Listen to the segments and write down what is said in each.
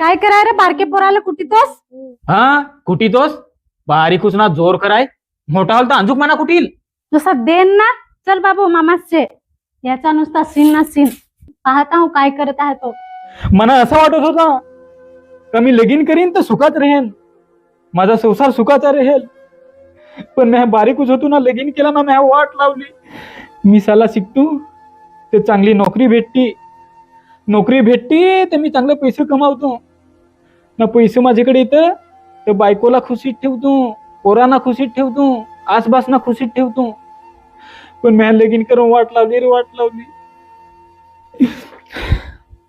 काय कराय रे बारके पोराला कुठीतोस? हा कुठीतोस? बारीक उचना जोर कराय, मोठा होल तर अंजुक म्हणा कुठील. नुसता देन ना. चल बाबू मामाचे याचा नुसता सीन ना सीन पाहता हूँ काय करत आहे तो. मला असं वाटत होता का मी लगीन करीन तर सुखात राहीन, माझा संसार सुखाचा राहील. पण मी बारीकच होतो ना, लगीन केला ना, मी वाट लावली. मी साला शिकतो ते चांगली नोकरी भेटती तर मी चांगले पैसे कमावतो ना. पैसे माझ्याकडे येतं तर बायकोला खुशीत ठेवतो, पोरांना खुशीत ठेवतो, आसपासना खुशीत ठेवतो. पण मी लगीन करून वाट लावली.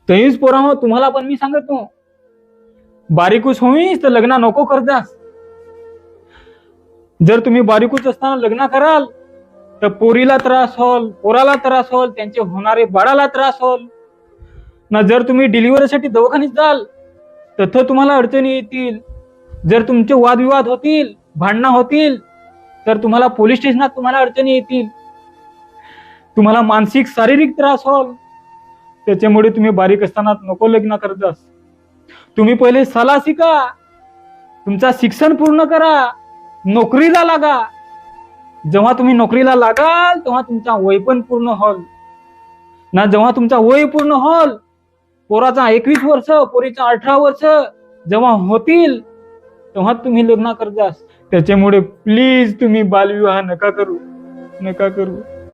तरीच पोरा तुम्हाला पण मी सांगतो, बारीकूच होईस तर लग्न नको करतास. जर तुम्ही बारीकूच असताना लग्न कराल तर पोरीला त्रास होल, पोराला त्रास होल, त्यांचे होणारे बाळाला त्रास होल ना. जर तुम्ही डिलिव्हरीसाठी दवाखान्यात जाल तर तुम्हाला अडचणी येतील. जर तुमचे वादविवाद होतील, भांडणं होतील, तर तुम्हाला पोलीस स्टेशनात तुम्हाला अडचणी येतील. तुम्हाला मानसिक शारीरिक त्रास होल. त्याच्यामुळे तुम्ही बारीक असताना नको लग्न करतास. तुम्ही पहिले सला शिका, तुमचा शिक्षण पूर्ण करा, नोकरीला लागा. जेव्हा तुम्ही नोकरीला लागाल तेव्हा तुमचा वय पण पूर्ण होल ना. जेव्हा तुमचा वय पूर्ण होल, पोराचा 21 वर्ष, पोरीचा 18 वर्ष जेव्हा होतील तेव्हा तुम्ही लग्न करतास. त्याच्यामुळे प्लीज तुम्ही बालविवाह नका करू.